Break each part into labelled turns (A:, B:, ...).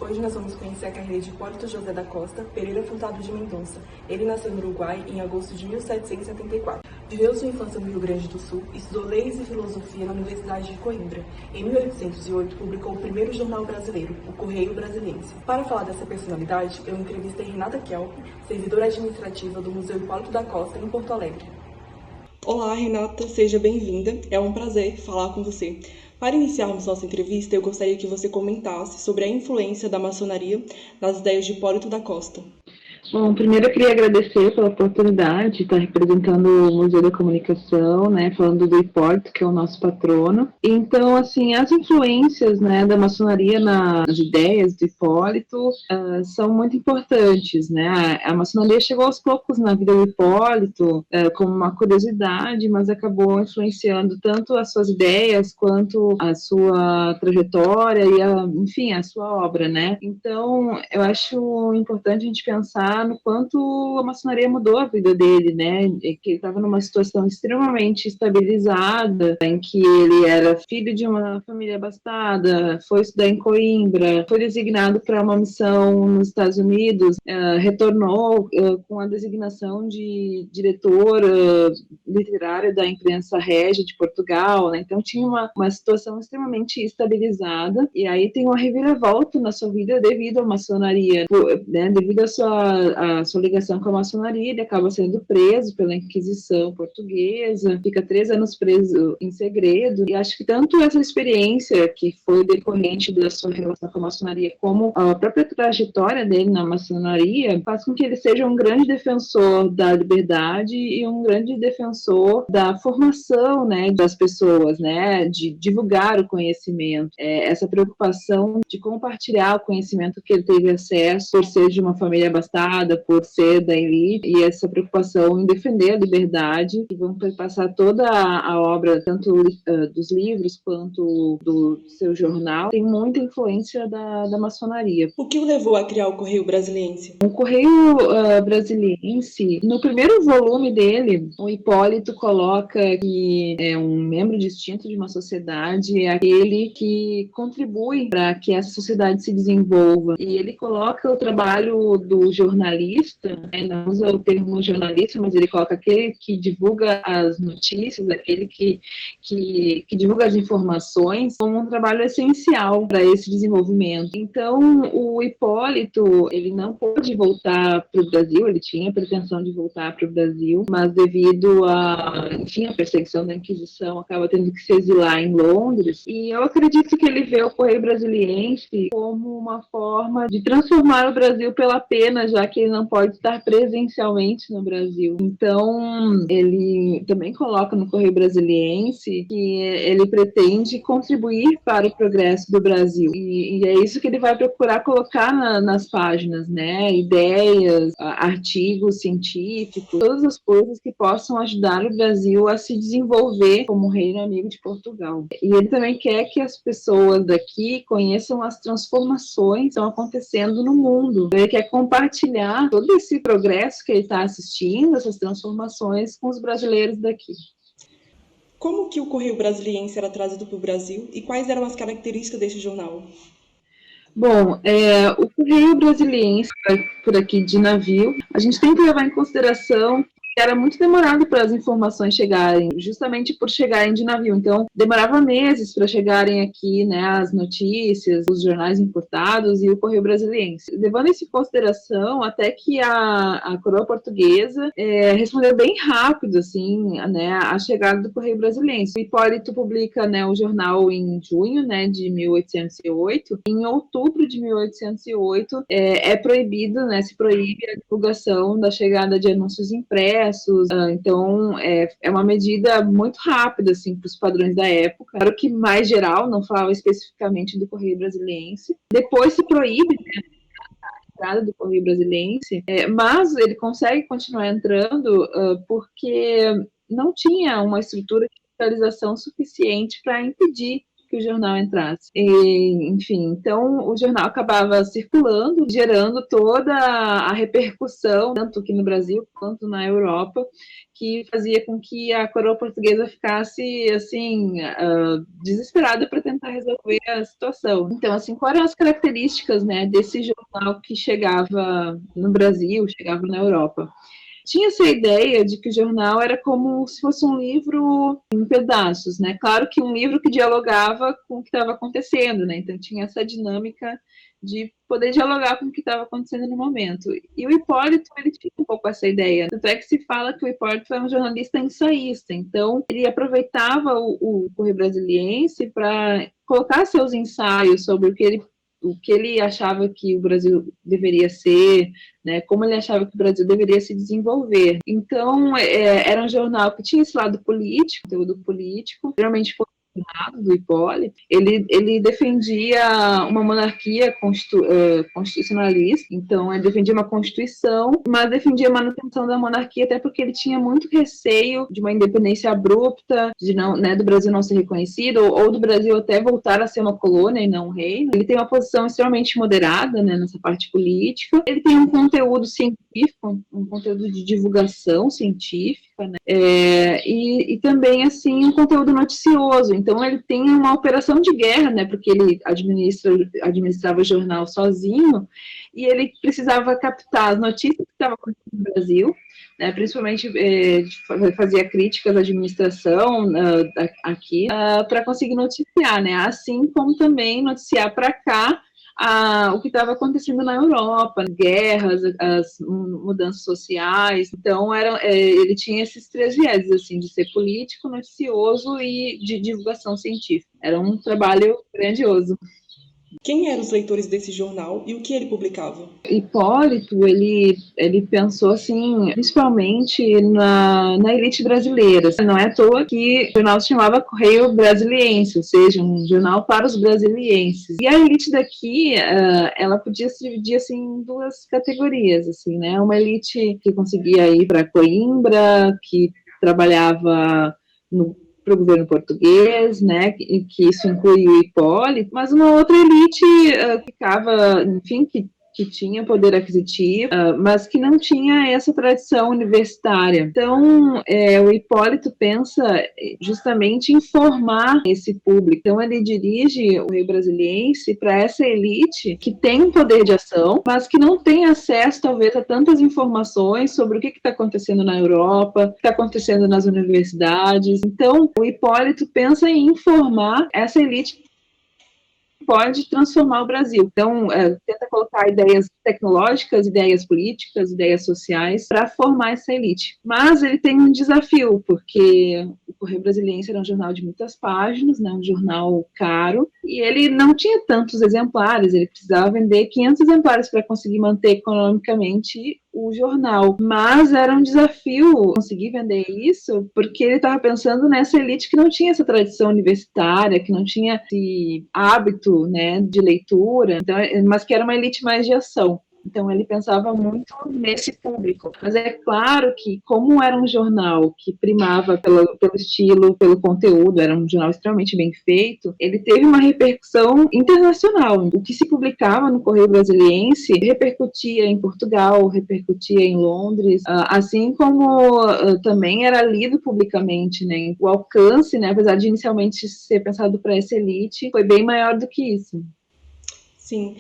A: Hoje nós vamos conhecer a carreira de Hipólito José da Costa Pereira Furtado de Mendonça. Ele nasceu no Uruguai em agosto de 1774. Viveu sua infância no Rio Grande do Sul e estudou Leis e Filosofia na Universidade de Coimbra. Em 1808, publicou o primeiro jornal brasileiro, o Correio Brasiliense. Para falar dessa personalidade, eu entrevistei Renata Kelp, servidora administrativa do Museu Hipólito da Costa, em Porto Alegre. Olá, Renata, seja bem-vinda. É um prazer falar com você. Para iniciarmos nossa entrevista, eu gostaria que você comentasse sobre a influência da maçonaria nas ideias de Hipólito da Costa.
B: Bom, primeiro eu queria agradecer pela oportunidade de estar representando o Museu da Comunicação, falando do Hipólito, que é o nosso patrono. Então, assim, as influências, da maçonaria nas ideias do Hipólito são muito importantes, A maçonaria chegou aos poucos na vida do Hipólito como uma curiosidade, mas acabou influenciando tanto as suas ideias quanto a sua trajetória e, a sua obra, Então, eu acho importante a gente pensar no quanto a maçonaria mudou a vida dele, que ele estava numa situação extremamente estabilizada, em que ele era filho de uma família abastada, foi estudar em Coimbra, foi designado para uma missão nos Estados Unidos, retornou com a designação de diretor literário da imprensa régia de Portugal, Então tinha uma situação extremamente estabilizada, e aí tem uma reviravolta na sua vida devido à maçonaria, devido à sua ligação com a maçonaria. Ele acaba sendo preso pela Inquisição portuguesa, fica 3 anos preso em segredo, e acho que tanto essa experiência que foi decorrente da sua relação com a maçonaria, como a própria trajetória dele na maçonaria, faz com que ele seja um grande defensor da liberdade e um grande defensor da formação, das pessoas, de divulgar o conhecimento, essa preocupação de compartilhar o conhecimento que ele teve acesso por ser de uma família abastada, por ser da elite, e essa preocupação em defender a liberdade, e vão passar toda a obra, tanto dos livros quanto do seu jornal, tem muita influência da maçonaria.
A: O que o levou a criar o Correio Brasiliense?
B: O Correio Brasiliense, no primeiro volume dele, o Hipólito coloca que um membro distinto de uma sociedade é aquele que contribui para que essa sociedade se desenvolva, e ele coloca o trabalho do jornalista, não usa o termo jornalista, mas ele coloca aquele que divulga as notícias, aquele que divulga as informações, como um trabalho essencial para esse desenvolvimento. Então, o Hipólito, ele não pôde voltar para o Brasil, ele tinha a pretensão de voltar para o Brasil, mas devido a perseguição da Inquisição, acaba tendo que se exilar em Londres, e eu acredito que ele vê o Correio Brasiliense como uma forma de transformar o Brasil pela pena, já que ele não pode estar presencialmente no Brasil. Então, ele também coloca no Correio Brasiliense que ele pretende contribuir para o progresso do Brasil. E é isso que ele vai procurar colocar nas páginas, Ideias, artigos científicos, todas as coisas que possam ajudar o Brasil a se desenvolver como reino amigo de Portugal. E ele também quer que as pessoas daqui conheçam as transformações que estão acontecendo no mundo. Ele quer compartilhar todo esse progresso que ele está assistindo, essas transformações, com os brasileiros daqui.
A: Como que o Correio Brasiliense era trazido para o Brasil e quais eram as características desse jornal?
B: Bom, o Correio Brasiliense, por aqui de navio, a gente tem que levar em consideração que era muito demorado para as informações chegarem, justamente por chegarem de navio. Então, demorava meses para chegarem aqui, as notícias, os jornais importados e o Correio Brasiliense. Levando isso em consideração, até que a coroa portuguesa respondeu bem rápido, a chegada do Correio Brasiliense. O Hipólito publica, o jornal em junho, de 1808. Em outubro de 1808, é proibido, se proíbe a divulgação da chegada de anúncios impressos. Então, é uma medida muito rápida, para os padrões da época. Claro que mais geral, não falava especificamente do Correio Brasiliense. Depois se proíbe, a entrada do Correio Brasiliense, mas ele consegue continuar entrando porque não tinha uma estrutura de fiscalização suficiente para impedir que o jornal entrasse. E, enfim, então o jornal acabava circulando, gerando toda a repercussão, tanto aqui no Brasil quanto na Europa, que fazia com que a coroa portuguesa ficasse, assim, desesperada para tentar resolver a situação. Então, assim, quais eram as características, né, desse jornal que chegava no Brasil, chegava na Europa? Tinha essa ideia de que o jornal era como se fosse um livro em pedaços, né? Claro que um livro que dialogava com o que estava acontecendo, né? Então tinha essa dinâmica de poder dialogar com o que estava acontecendo no momento. E o Hipólito, ele tinha um pouco essa ideia. Tanto é que se fala que o Hipólito foi um jornalista ensaísta. Então, ele aproveitava o Correio Brasiliense para colocar seus ensaios sobre o que ele achava que o Brasil deveria ser, né, como ele achava que o Brasil deveria se desenvolver. Então, era um jornal que tinha esse lado político, conteúdo político, geralmente do Hipólito, ele defendia uma monarquia constitucionalista, então ele defendia uma constituição, mas defendia a manutenção da monarquia, até porque ele tinha muito receio de uma independência abrupta, de não, né, do Brasil não ser reconhecido, ou do Brasil até voltar a ser uma colônia e não um reino. Ele tem uma posição extremamente moderada, né, nessa parte política. Ele tem um conteúdo científico, um conteúdo de divulgação científica, né, e também, assim, um conteúdo noticioso. Então, ele tem uma operação de guerra, né, porque ele administrava o jornal sozinho, e ele precisava captar as notícias que estavam acontecendo no Brasil, né, principalmente fazia críticas à administração aqui, para conseguir noticiar, né, assim como também noticiar para cá o que estava acontecendo na Europa, guerras, as mudanças sociais. Então, ele tinha esses três vieses, assim, de ser político, noticioso e de divulgação científica. Era um trabalho grandioso.
A: Quem eram os leitores desse jornal e o que ele publicava?
B: Hipólito, ele pensou, assim, principalmente na elite brasileira. Não é à toa que o jornal se chamava Correio Brasiliense, ou seja, um jornal para os brasilienses. E a elite daqui, ela podia se dividir, assim, em duas categorias, assim, né? Uma elite que conseguia ir para Coimbra, que trabalhava para o governo português, né, que isso inclui o Hipólito, mas uma outra elite que ficava, enfim, que tinha poder aquisitivo, mas que não tinha essa tradição universitária. Então, o Hipólito pensa justamente em formar esse público. Então, ele dirige o Correio Brasiliense para essa elite que tem um poder de ação, mas que não tem acesso, talvez, a tantas informações sobre o que está acontecendo na Europa, o que está acontecendo nas universidades. Então, o Hipólito pensa em informar essa elite pode transformar o Brasil. Então, tenta colocar ideias tecnológicas, ideias políticas, ideias sociais para formar essa elite. Mas ele tem um desafio, porque o Correio Brasiliense era um jornal de muitas páginas, né, um jornal caro, e ele não tinha tantos exemplares, ele precisava vender 500 exemplares para conseguir manter economicamente o jornal, mas era um desafio conseguir vender isso, porque ele estava pensando nessa elite que não tinha essa tradição universitária, que não tinha esse hábito, né, de leitura, então, mas que era uma elite mais de ação. Então, ele pensava muito nesse público. Mas é claro que, como era um jornal que primava pelo estilo, pelo conteúdo, era um jornal extremamente bem feito, ele teve uma repercussão internacional. O que se publicava no Correio Brasiliense repercutia em Portugal, repercutia em Londres, assim como também era lido publicamente, né? O alcance, né, apesar de inicialmente ser pensado para essa elite, foi bem maior do que isso.
A: Sim,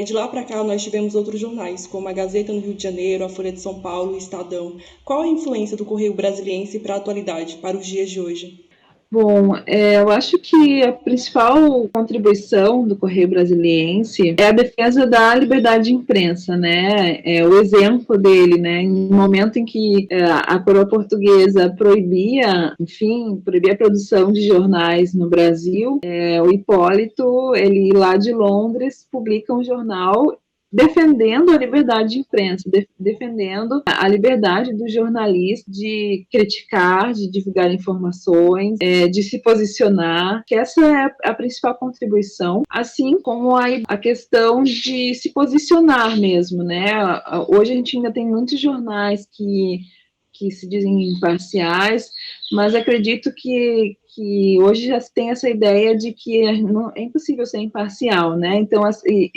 A: de lá para cá nós tivemos outros jornais, como a Gazeta no Rio de Janeiro, a Folha de São Paulo, o Estadão. Qual a influência do Correio Brasiliense para a atualidade, para os dias de hoje?
B: Bom, eu acho que a principal contribuição do Correio Brasiliense é a defesa da liberdade de imprensa, né? O exemplo dele, né? Em um momento em que a coroa portuguesa proibia a produção de jornais no Brasil, o Hipólito, ele lá de Londres, publica um jornal defendendo a liberdade de imprensa, defendendo a liberdade do jornalista de criticar, de divulgar informações, de se posicionar, que essa é a principal contribuição, assim como a questão de se posicionar mesmo, né? Hoje a gente ainda tem muitos jornais que se dizem imparciais, mas acredito que que hoje já se tem essa ideia de que é impossível ser imparcial, né? Então, assim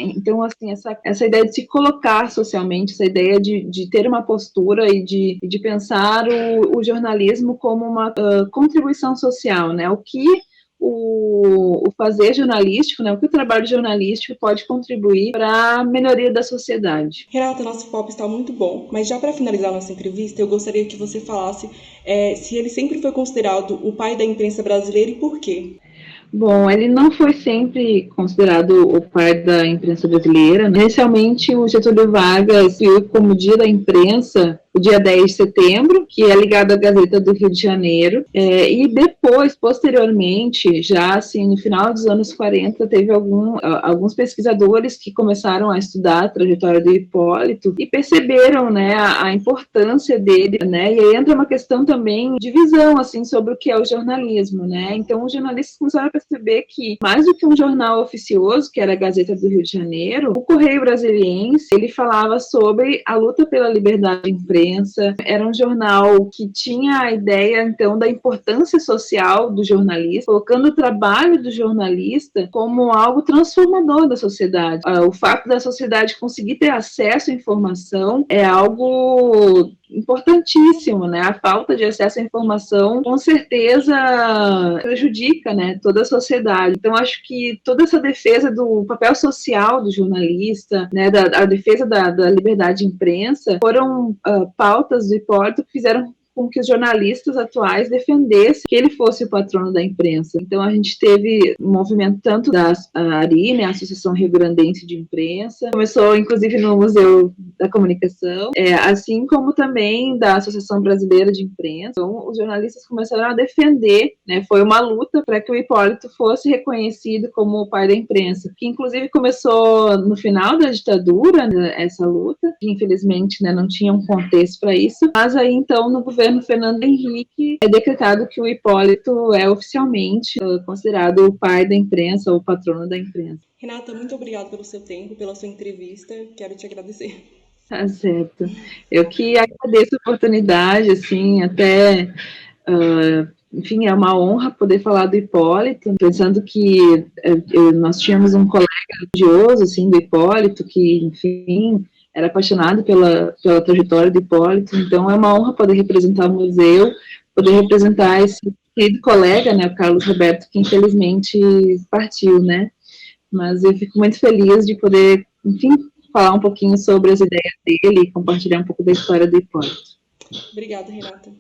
B: essa ideia de se colocar socialmente, essa ideia de ter uma postura e de pensar o jornalismo como uma contribuição social, né? O que o fazer jornalístico, né, o que o trabalho jornalístico pode contribuir para a melhoria da sociedade.
A: Renata, nosso papo está muito bom, mas já para finalizar nossa entrevista, eu gostaria que você falasse se ele sempre foi considerado o pai da imprensa brasileira e por quê.
B: Bom, ele não foi sempre considerado o pai da imprensa brasileira. Inicialmente, o Getúlio Vargas viu como dia da imprensa o dia 10 de setembro, que é ligado à Gazeta do Rio de Janeiro, e depois, posteriormente, já assim, no final dos anos 40, teve alguns pesquisadores que começaram a estudar a trajetória do Hipólito e perceberam, né, a importância dele, né, e aí entra uma questão também de visão, assim, sobre o que é o jornalismo, né, então os jornalistas começaram a perceber que, mais do que um jornal oficioso, que era a Gazeta do Rio de Janeiro, o Correio Brasiliense, ele falava sobre a luta pela liberdade de imprensa. Era um jornal que tinha a ideia, então, da importância social do jornalista, colocando o trabalho do jornalista como algo transformador da sociedade. O fato da sociedade conseguir ter acesso à informação é algo importantíssimo, né? A falta de acesso à informação, com certeza, prejudica, né, toda a sociedade. Então, acho que toda essa defesa do papel social do jornalista, né, a defesa da liberdade de imprensa, foram pautas do Hipólito que fizeram com que os jornalistas atuais defendessem que ele fosse o patrono da imprensa. Então, a gente teve um movimento tanto da ARI, né, a Associação Rio Grandense de Imprensa, começou, inclusive, no Museu da Comunicação, assim como também da Associação Brasileira de Imprensa. Então, os jornalistas começaram a defender, né, foi uma luta para que o Hipólito fosse reconhecido como o pai da imprensa, que, inclusive, começou no final da ditadura, né, essa luta, que, infelizmente, né, não tinha um contexto para isso, mas aí, então, no governo Fernando Henrique, é decretado que o Hipólito é oficialmente considerado o pai da imprensa, ou o patrono da imprensa.
A: Renata, muito obrigada pelo seu tempo, pela sua entrevista. Quero te agradecer.
B: Tá certo. Eu que agradeço a oportunidade, assim, até, enfim, é uma honra poder falar do Hipólito, pensando que nós tínhamos um colega religioso, assim, do Hipólito, que, enfim, era apaixonado pela trajetória do Hipólito, então é uma honra poder representar o museu, poder representar esse querido colega, né, o Carlos Roberto, que infelizmente partiu, né, mas eu fico muito feliz de poder, enfim, falar um pouquinho sobre as ideias dele e compartilhar um pouco da história do Hipólito.
A: Obrigada, Renata.